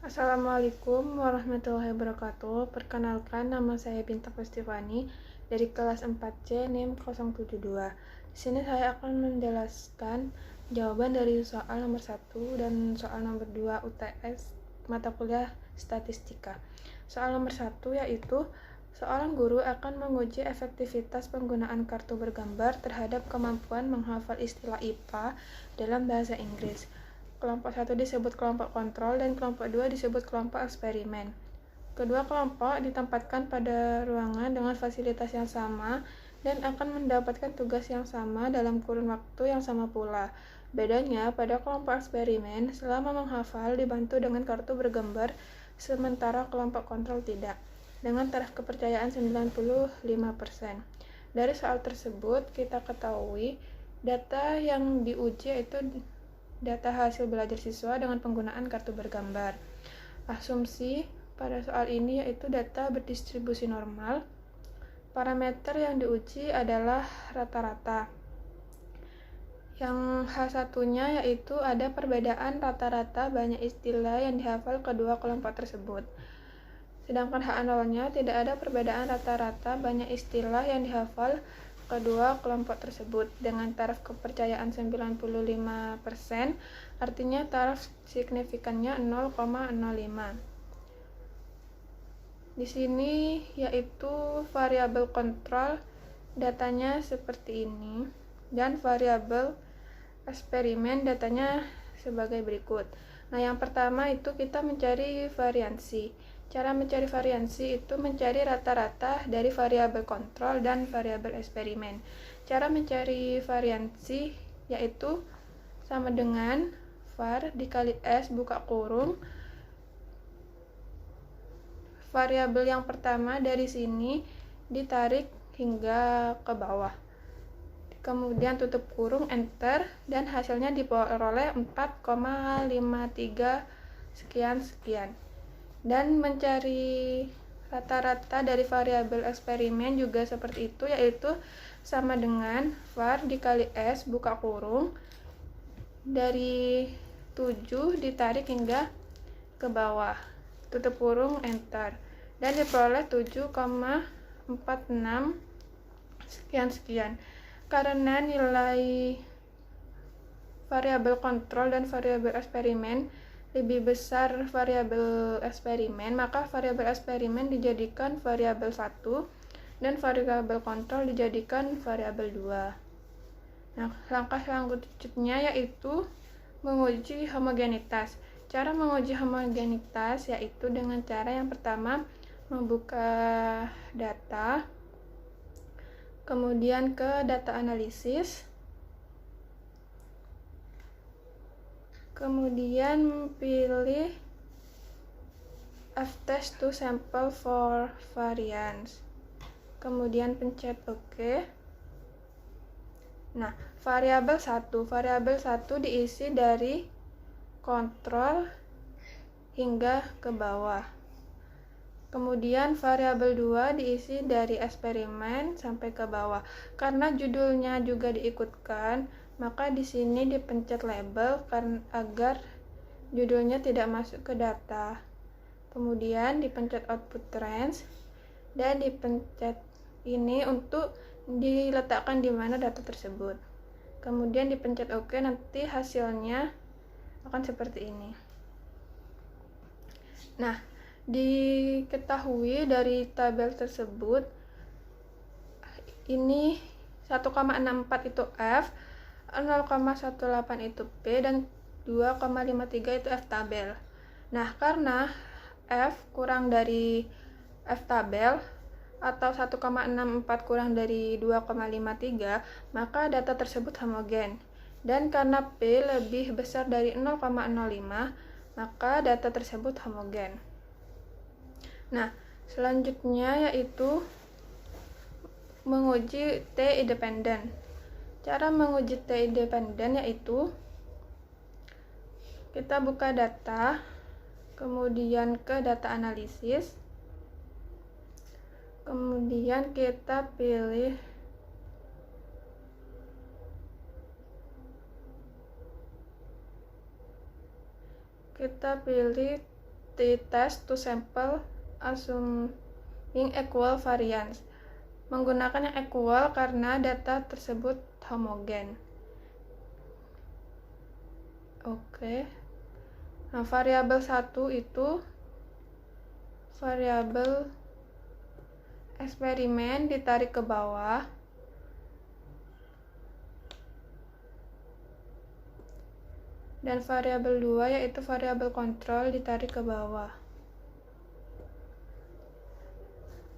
Assalamualaikum warahmatullahi wabarakatuh. Perkenalkan, nama saya Bintang Festivani dari kelas 4C NIM 072. Di sini saya akan menjelaskan jawaban dari soal nomor 1 dan soal nomor 2 UTS mata kuliah statistika. Soal nomor 1 yaitu seorang guru akan menguji efektivitas penggunaan kartu bergambar terhadap kemampuan menghafal istilah IPA dalam bahasa Inggris. Kelompok 1 disebut kelompok kontrol dan kelompok 2 disebut kelompok eksperimen. Kedua kelompok ditempatkan pada ruangan dengan fasilitas yang sama dan akan mendapatkan tugas yang sama dalam kurun waktu yang sama pula. Bedanya, pada kelompok eksperimen, selama menghafal dibantu dengan kartu bergambar, sementara kelompok kontrol tidak, dengan taraf kepercayaan 95%. Dari soal tersebut, kita ketahui data yang diuji yaitu data hasil belajar siswa dengan penggunaan kartu bergambar. Asumsi pada soal ini yaitu data berdistribusi normal. Parameter yang diuji adalah rata-rata. Yang H1-nya yaitu ada perbedaan rata-rata banyak istilah yang dihafal kedua kelompok tersebut. Sedangkan H0-nya tidak ada perbedaan rata-rata banyak istilah yang dihafal kedua kelompok tersebut dengan taraf kepercayaan 95%, artinya taraf signifikannya 0,05. Di sini yaitu variabel kontrol datanya seperti ini dan variabel eksperimen datanya sebagai berikut. Nah, yang pertama itu kita mencari variansi. Cara mencari variansi itu mencari rata-rata dari variabel kontrol dan variabel eksperimen. Cara mencari variansi yaitu sama dengan var dikali S buka kurung. Variabel yang pertama dari sini ditarik hingga ke bawah. Kemudian tutup kurung, enter, dan hasilnya diperoleh 4,53 sekian. Dan mencari rata-rata dari variabel eksperimen juga seperti itu, yaitu sama dengan var dikali S buka kurung dari 7 ditarik hingga ke bawah, tutup kurung, enter, dan diperoleh 7,46 sekian. Karena nilai variabel kontrol dan variabel eksperimen lebih besar variabel eksperimen, maka variabel eksperimen dijadikan variabel 1 dan variabel kontrol dijadikan variabel 2. Nah, langkah selanjutnya yaitu menguji homogenitas. Cara menguji homogenitas yaitu dengan cara yang pertama membuka data, kemudian ke data analisis, kemudian pilih F-test to sample for variance, kemudian pencet OK. Nah, variabel 1 diisi dari kontrol hingga ke bawah. Kemudian variabel 2 diisi dari eksperimen sampai ke bawah. Karena judulnya juga diikutkan, maka di sini dipencet label agar judulnya tidak masuk ke data. Kemudian dipencet output range dan dipencet ini untuk diletakkan di mana data tersebut. Kemudian dipencet OK, nanti hasilnya akan seperti ini. Nah, diketahui dari tabel tersebut ini 1,64 itu F, 0,18 itu P, dan 2,53 itu F tabel. Nah, karena F kurang dari F tabel atau 1,64 kurang dari 2,53, maka data tersebut homogen. Dan karena P lebih besar dari 0,05, maka data tersebut homogen. Nah, selanjutnya yaitu menguji T independen. Cara menguji T independen yaitu kita buka data, kemudian ke data analisis, kemudian kita pilih T t-test to sample assuming equal variance. Menggunakan yang equal karena data tersebut homogen. Oke. Nah, variabel 1 itu variabel eksperimen ditarik ke bawah. Dan variabel 2 yaitu variabel kontrol ditarik ke bawah.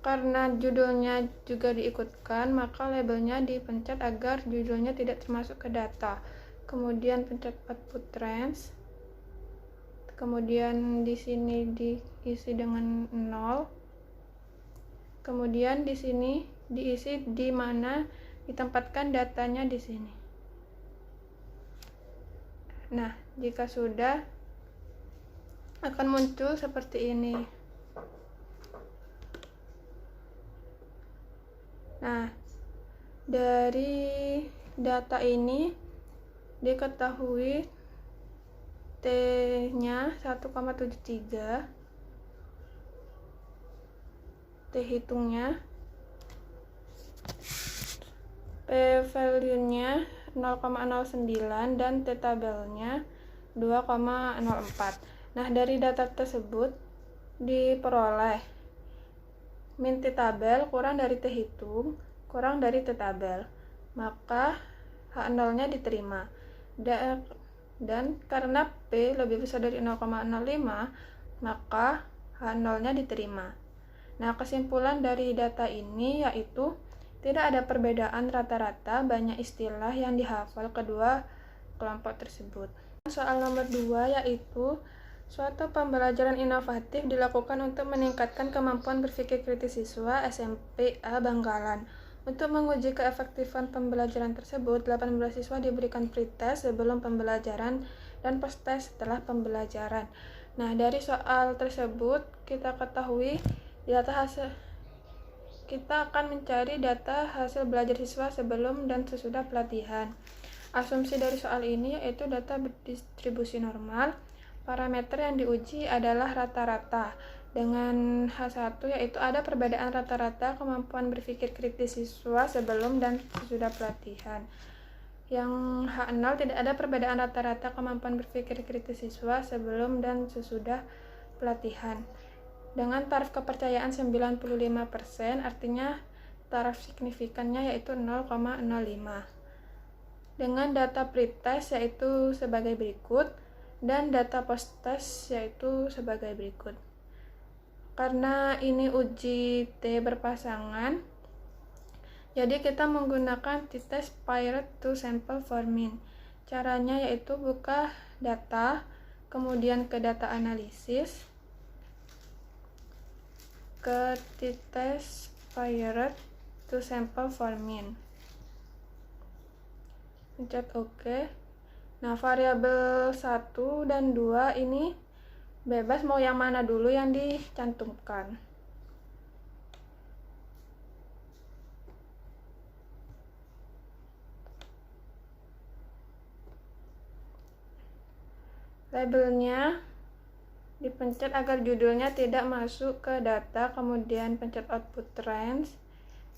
Karena judulnya juga diikutkan, maka labelnya dipencet agar judulnya tidak termasuk ke data. Kemudian pencet output range. Kemudian di sini diisi dengan 0. Kemudian di sini diisi di mana ditempatkan datanya di sini. Nah, jika sudah akan muncul seperti ini. Nah, dari data ini diketahui T-nya 1,73, T hitungnya, P-value-nya 0,09 dan T-tabelnya 2,04. Nah, dari data tersebut diperoleh min T-tabel kurang dari T hitung kurang dari T-tabel, maka H0-nya diterima. Dan karena P lebih besar dari 0,05, maka H0-nya diterima. Nah, kesimpulan dari data ini yaitu tidak ada perbedaan rata-rata banyak istilah yang dihafal kedua kelompok tersebut. Soal nomor 2 yaitu suatu pembelajaran inovatif dilakukan untuk meningkatkan kemampuan berpikir kritis siswa SMP A Bangkalan. Untuk menguji keefektifan pembelajaran tersebut, 18 siswa diberikan pretest sebelum pembelajaran dan post-test setelah pembelajaran. Nah, dari soal tersebut kita ketahui kita akan mencari data hasil belajar siswa sebelum dan sesudah pelatihan. Asumsi dari soal ini yaitu data berdistribusi normal. Parameter yang diuji adalah rata-rata. Dengan H1 yaitu ada perbedaan rata-rata kemampuan berpikir kritis siswa sebelum dan sesudah pelatihan. Yang H0 tidak ada perbedaan rata-rata kemampuan berpikir kritis siswa sebelum dan sesudah pelatihan. Dengan taraf kepercayaan 95%, artinya taraf signifikannya yaitu 0,05. Dengan data pretest yaitu sebagai berikut, dan data post-test yaitu sebagai berikut. Karena ini uji T berpasangan, jadi kita menggunakan t-test paired to sample for min. Caranya yaitu buka data, kemudian ke data analisis, ke t-test paired to sample for min. Pencet OK. Nah, variabel 1 dan 2 ini bebas mau yang mana dulu yang dicantumkan. Labelnya dipencet agar judulnya tidak masuk ke data, kemudian pencet output range.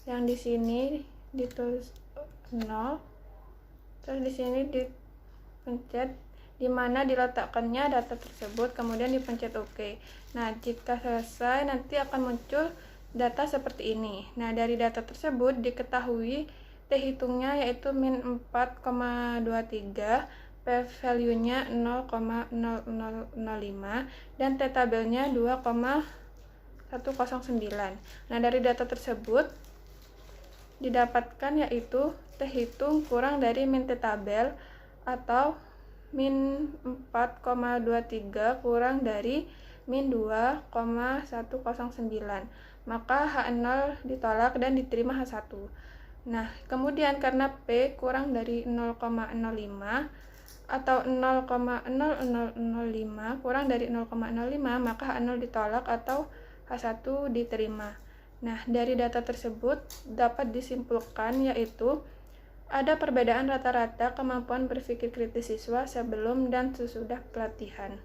Yang di sini ditulis 0. Terus di sini dipencet di mana diletakkannya data tersebut, kemudian dipencet OK. Nah, jika selesai nanti akan muncul data seperti ini. Nah, dari data tersebut diketahui T hitungnya yaitu min 4,23, P-value-nya 0,0005 dan T-tabelnya 2,109. Nah, dari data tersebut didapatkan yaitu T hitung kurang dari min T-tabel atau min 4,23 kurang dari min 2,109. Maka H0 ditolak dan diterima H1. Nah, kemudian karena P kurang dari 0,05 atau 0,0005 kurang dari 0,05, maka H0 ditolak atau H1 diterima. Nah, dari data tersebut dapat disimpulkan yaitu ada perbedaan rata-rata kemampuan berpikir kritis siswa sebelum dan sesudah pelatihan.